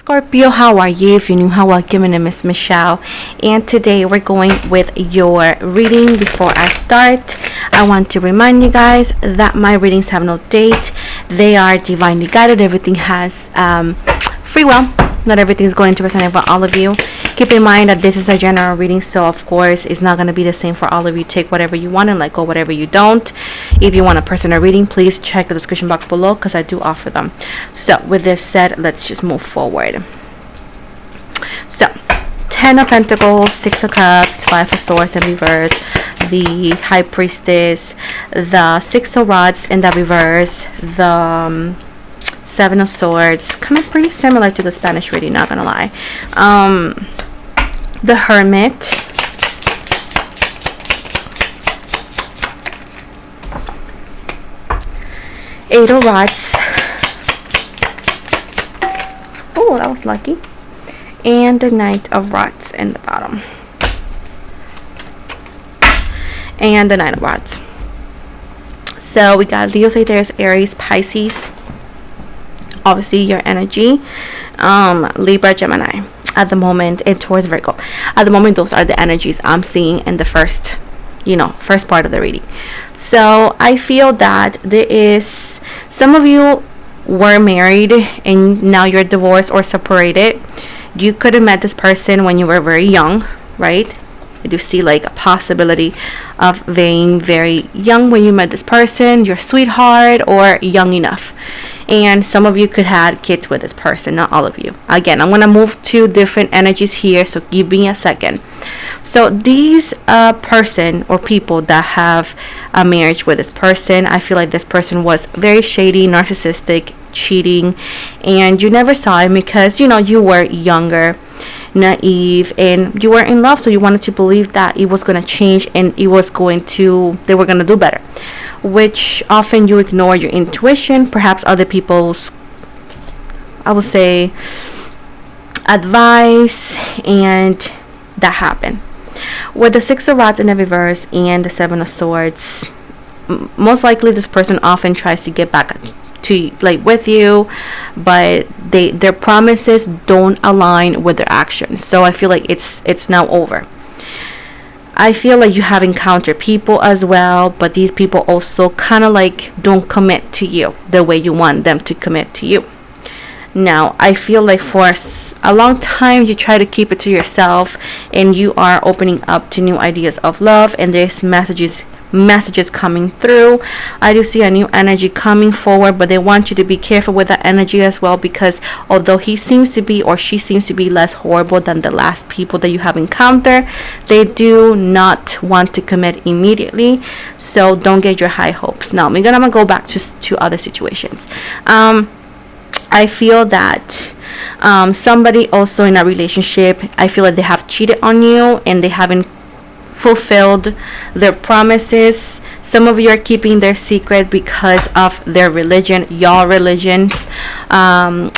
Scorpio, how are you? If you're new, how welcome. My name is Michelle, and today we're going with your reading. Before I start, I want to remind you guys that my readings have no date. They are divinely guided. Everything has free will. Not everything is going to resonate for all of you. Keep in mind that this is a general reading, so of course it's not going to be the same for all of you. Take whatever you want and let go whatever you don't. If you want a personal reading, please check the description box below because I do offer them. So with this said, let's just move forward. So 10 of Pentacles, 6 of Cups, 5 of Swords in reverse, the High Priestess, the 6 of Rods in the reverse, the 7 of Swords, coming pretty similar to the Spanish reading, not gonna lie. The Hermit, Eight of Rods. Oh, that was lucky. And the Knight of Rods in the bottom. And the Nine of Rods. So we got Leo, Sagittarius, Aries, Pisces. Obviously your energy, Libra, Gemini at the moment, and Taurus, Virgo. At the moment, those are the energies I'm seeing in the first part of the reading. So I feel that there is some of you were married and now you're divorced or separated. You could have met this person when you were very young, right? I do see like a possibility of being very young when you met this person, your sweetheart, or young enough. And some of you could have kids with this person, not all of you. Again, I'm going to move to different energies here, so give me a second. So these person or people that have a marriage with this person, I feel like this person was very shady, narcissistic, cheating, and you never saw him because, you were younger, naive, and you were in love, so you wanted to believe that it was going to change and they were going to do better, which often you ignore your intuition, perhaps other people's, I would say, advice, and that happened. With the 6 of Rods in the reverse and the 7 of Swords, most likely this person often tries to get back to with you, but their promises don't align with their actions. So I feel like it's now over. I feel like you have encountered people as well, but these people also kind of don't commit to you the way you want them to commit to you. Now, I feel like for a long time you try to keep it to yourself, and you are opening up to new ideas of love, and there's messages coming through. I do see a new energy coming forward, but they want you to be careful with that energy as well, because although he seems to be or she seems to be less horrible than the last people that you have encountered, they do not want to commit immediately, so don't get your high hopes. Now I'm gonna go back to other situations. I feel that somebody also in a relationship, I feel like they have cheated on you and they haven't fulfilled their promises. Some of you are keeping their secret because of their religion, your religions,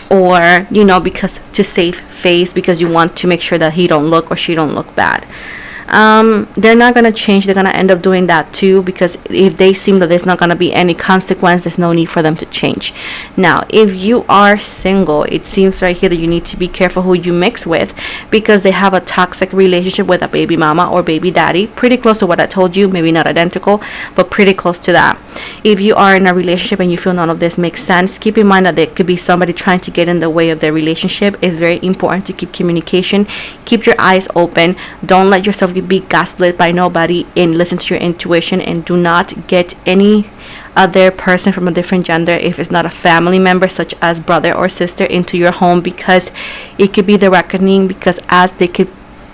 or because to save face, because you want to make sure that he don't look or she don't look bad. They're not going to change. They're going to end up doing that too, because if they seem that there's not going to be any consequence, there's no need for them to change. Now, if you are single, it seems right here that you need to be careful who you mix with, because they have a toxic relationship with a baby mama or baby daddy, pretty close to what I told you, maybe not identical, but pretty close to that. If you are in a relationship and you feel none of this makes sense, keep in mind that there could be somebody trying to get in the way of their relationship. It's very important to keep communication, keep your eyes open, don't let yourself be gaslit by nobody, and listen to your intuition, and do not get any other person from a different gender, if it's not a family member such as brother or sister, into your home, because it could be the reckoning, because as they could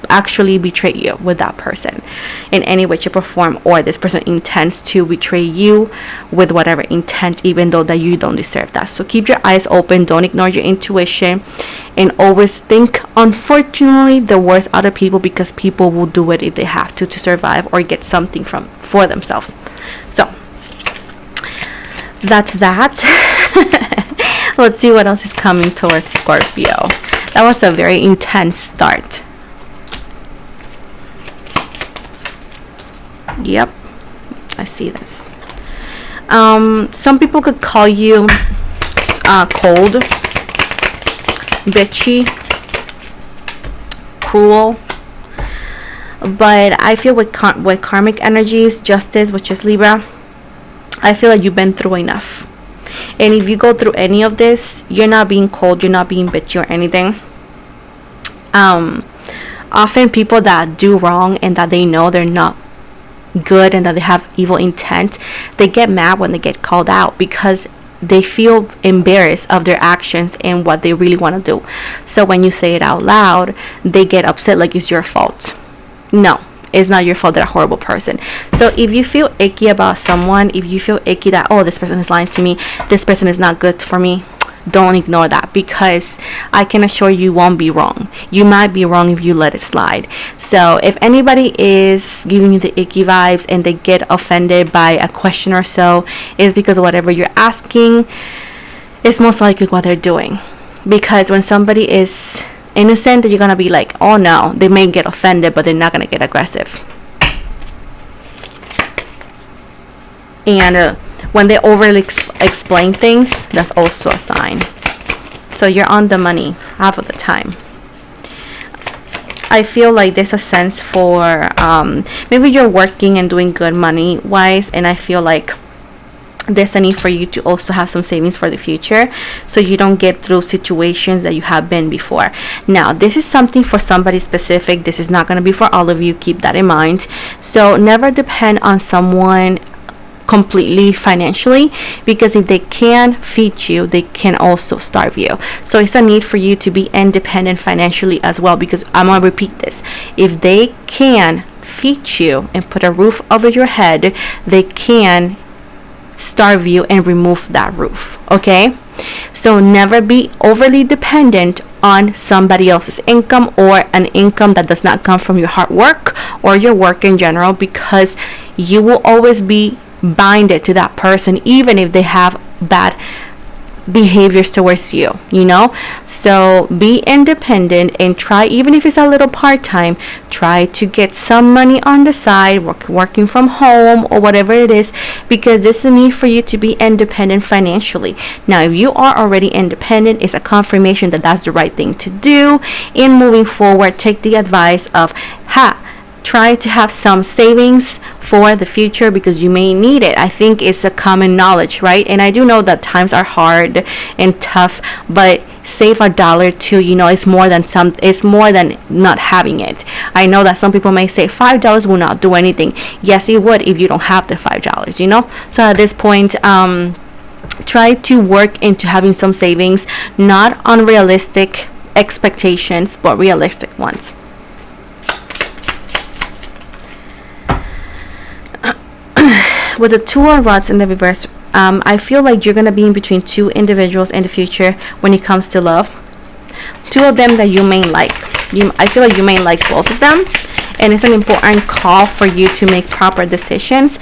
actually betray you with that person in any way, shape, or form, or this person intends to betray you with whatever intent, even though that you don't deserve that. So keep your eyes open, don't ignore your intuition, and always think, unfortunately, the worst out of people, because people will do it if they have to survive or get something for themselves. So that's that. Let's see what else is coming towards Scorpio. That was a very intense start. Yep, I see this. Some people could call you cold, bitchy, cruel. But I feel with karmic energies, justice, which is Libra, I feel like you've been through enough. And if you go through any of this, you're not being cold, you're not being bitchy or anything. Often people that do wrong and that they know they're not good and that they have evil intent, they get mad when they get called out because they feel embarrassed of their actions and what they really want to do. So when you say it out loud, they get upset like it's your fault. No, it's not your fault. They're a horrible person. So if you feel icky about someone, if you feel icky that, oh, this person is lying to me, this person is not good for me, don't ignore that, because I can assure you won't be wrong. You might be wrong if you let it slide. So if anybody is giving you the icky vibes and they get offended by a question or so, it's because whatever you're asking is most likely what they're doing. Because when somebody is innocent, you're gonna be like, oh no, they may get offended, but they're not gonna get aggressive. And when they overly explain things, that's also a sign. So you're on the money half of the time. I feel like there's a sense for maybe you're working and doing good money wise, and I feel like there's a need for you to also have some savings for the future so you don't get through situations that you have been before. Now, this is something for somebody specific. This is not going to be for all of you. Keep that in mind. So never depend on someone completely financially, because if they can feed you, they can also starve you. So it's a need for you to be independent financially as well, because I'm going to repeat this. If they can feed you and put a roof over your head, they can starve you and remove that roof. Okay, so never be overly dependent on somebody else's income or an income that does not come from your hard work or your work in general, because you will always be binded to that person even if they have bad behaviors towards you, you know. So be independent and try, even if it's a little part-time, try to get some money on the side, working from home or whatever it is, because this is a need for you to be independent financially. Now, if you are already independent, it's a confirmation that that's the right thing to do. In moving forward, take the advice of try to have some savings for the future, because you may need it. I think it's a common knowledge, right? And I do know that times are hard and tough, but save $1 you know, it's more than not having it. I know that some people may say $5 will not do anything. Yes, it would if you don't have the $5, you know. So at this point, try to work into having some savings, not unrealistic expectations, but realistic ones. With the Two of Rods in the reverse, I feel like you're going to be in between two individuals in the future when it comes to love. Two of them that you may like. I feel like you may like both of them, and it's an important call for you to make proper decisions.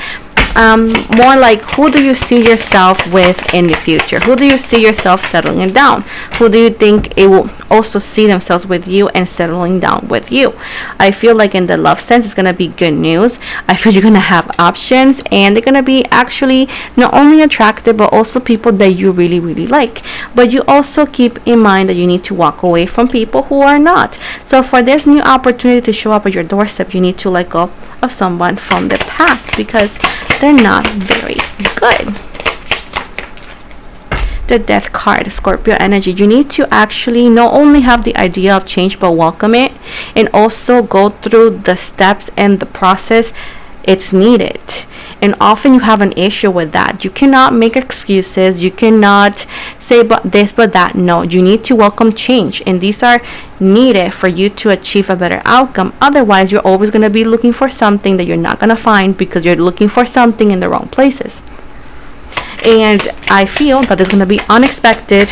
More like, who do you see yourself with in the future? Who do you see yourself settling down? Who do you think it will also see themselves with you and settling down with you? I feel like in the love sense, it's going to be good news. I feel you're going to have options, and they're going to be actually not only attractive, but also people that you really, really like. But you also keep in mind that you need to walk away from people who are not. So for this new opportunity to show up at your doorstep, you need to let go of someone from the past, because they're not very good. The Death card, Scorpio energy. You need to actually not only have the idea of change, but welcome it, and also go through the steps and the process it's needed. And often you have an issue with that. You cannot make excuses. You cannot say but this but that. No, you need to welcome change, and these are needed for you to achieve a better outcome. Otherwise, you're always going to be looking for something that you're not going to find, because you're looking for something in the wrong places. And I feel that there's going to be unexpected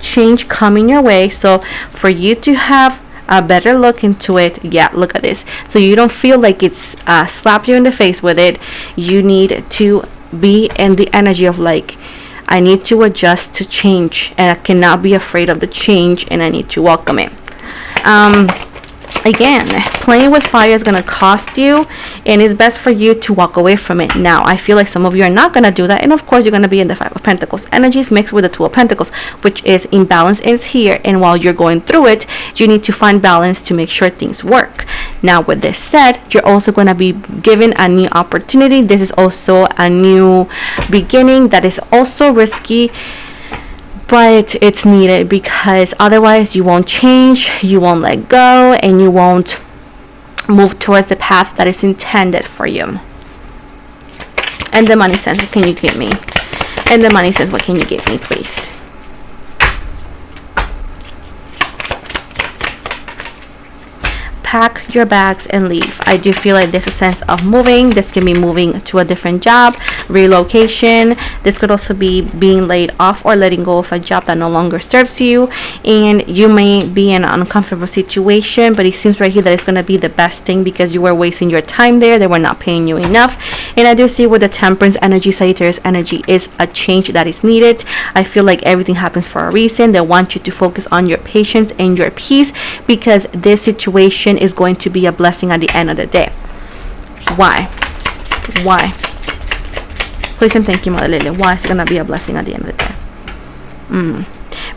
change coming your way. So for you to have a better look into it, look at this, so you don't feel like it's slapped you in the face with it, you need to be in the energy of like, I need to adjust to change, and I cannot be afraid of the change, and I need to welcome it. again, playing with fire is going to cost you, and it's best for you to walk away from it. Now, I feel like some of you are not going to do that, and of course, you're going to be in the Five of Pentacles energies mixed with the Two of Pentacles, which is imbalance is here, and while you're going through it, you need to find balance to make sure things work. Now, with this said, you're also going to be given a new opportunity. This is also a new beginning that is also risky, but it's needed, because otherwise you won't change, you won't let go, and you won't move towards the path that is intended for you. And the money says, what can you give me? And the money says, what can you give me, please? Pack your bags and leave. I do feel like there's a sense of moving. This can be moving to a different job, relocation. This could also be being laid off or letting go of a job that no longer serves you, and you may be in an uncomfortable situation, but it seems right here that it's going to be the best thing, because you were wasting your time there. They were not paying you enough. And I do see with the Temperance energy, Sagittarius energy, is a change that is needed. I feel like everything happens for a reason. They want you to focus on your patience and your peace, because this situation is going to be a blessing at the end of the day. Why? Please and thank you, Mother Lily. Why is it gonna be a blessing at the end of the day?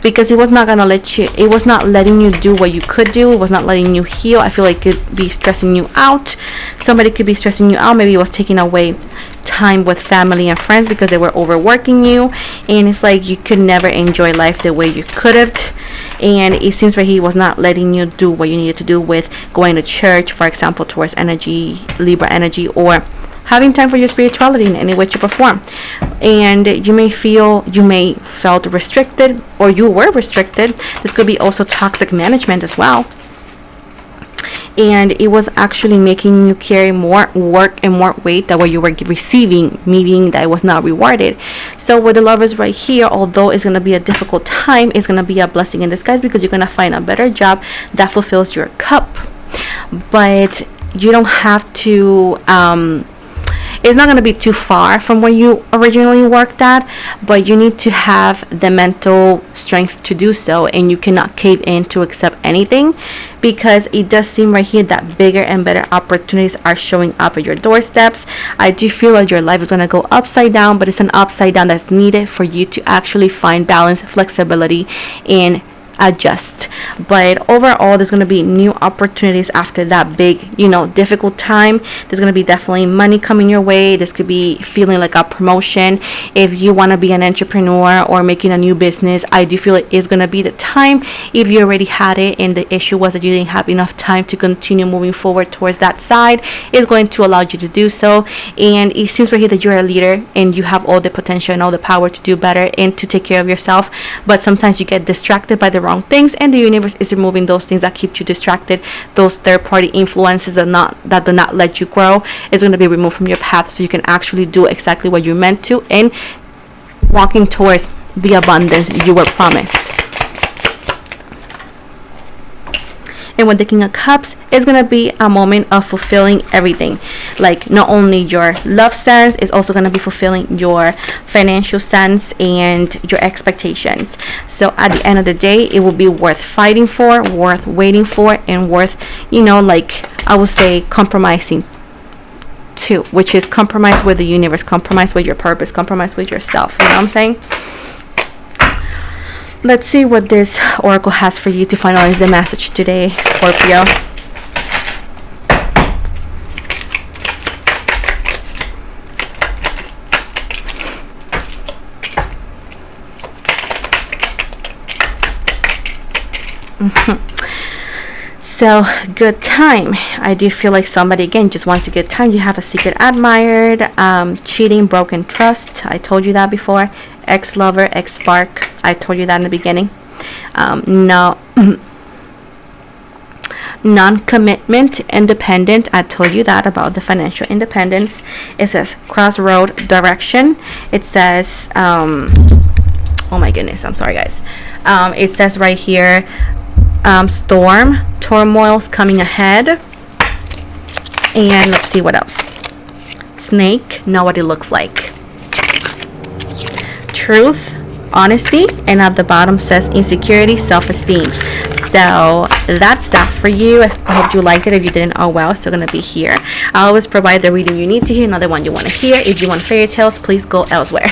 Because it was not gonna let you, it was not letting you do what you could do. It was not letting you heal. I feel like it could be stressing you out. Somebody could be stressing you out. Maybe it was taking away time with family and friends because they were overworking you, and it's like you could never enjoy life the way you could have. And it seems like he was not letting you do what you needed to do with going to church, for example, towards energy, Libra energy, or having time for your spirituality in any way to perform. And you may felt restricted, or you were restricted. This could be also toxic management as well, and it was actually making you carry more work and more weight than what you were receiving, meaning that it was not rewarded. So with the Lovers right here, although it's going to be a difficult time, it's going to be a blessing in disguise, because you're going to find a better job that fulfills your cup. But you don't have to it's not going to be too far from where you originally worked at, but you need to have the mental strength to do so, and you cannot cave in to accept anything, because it does seem right here that bigger and better opportunities are showing up at your doorsteps. I do feel like your life is going to go upside down, but it's an upside down that's needed for you to actually find balance, flexibility, and adjust. But overall, there's going to be new opportunities after that big, difficult time. There's going to be definitely money coming your way. This could be feeling like a promotion. If you want to be an entrepreneur or making a new business, I do feel it is going to be the time. If you already had it and the issue was that you didn't have enough time to continue moving forward towards that side, is going to allow you to do so. And it seems right here that you're a leader and you have all the potential and all the power to do better and to take care of yourself, but sometimes you get distracted by the wrong things, and the universe is removing those things that keep you distracted. Those third-party influences that do not let you grow is going to be removed from your path, so you can actually do exactly what you're meant to, and walking towards the abundance you were promised. And with the King of Cups, it's going to be a moment of fulfilling everything. Like, not only your love sense, it's also going to be fulfilling your financial sense and your expectations. So at the end of the day, it will be worth fighting for, worth waiting for, and worth, I would say, compromising too, which is compromise with the universe, compromise with your purpose, compromise with yourself. You know what I'm saying? Let's see what this oracle has for you to finalize the message today, Scorpio. So, good time. I do feel like somebody, again, just wants a good time. You have a secret admired, cheating, broken trust. I told you that before. Ex-lover, ex-spark. I told you that in the beginning. Non-commitment, independent. I told you that about the financial independence. It says crossroad, direction. It says, oh my goodness, I'm sorry, guys. It says right here, storm, turmoil's coming ahead. And let's see what else. Snake, know what it looks like. Truth, honesty, and at the bottom says insecurity, self-esteem. So that's that for you. I hope you liked it. If you didn't, oh well, it's still gonna be here. I always provide the reading you need to hear, another one you want to hear. If you want fairy tales, please go elsewhere.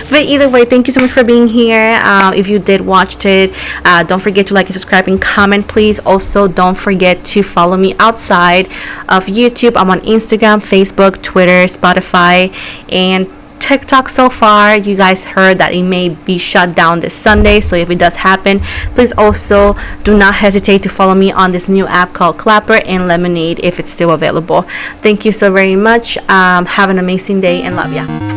But either way, thank you so much for being here. If you did watch it, don't forget to like and subscribe and comment, please. Also, don't forget to follow me outside of YouTube. I'm on Instagram, Facebook, Twitter, Spotify, and TikTok. So far, you guys heard that it may be shut down this Sunday, so if it does happen, please also do not hesitate to follow me on this new app called Clapper and Lemonade if it's still available. Thank you so very much. Have an amazing day and love ya.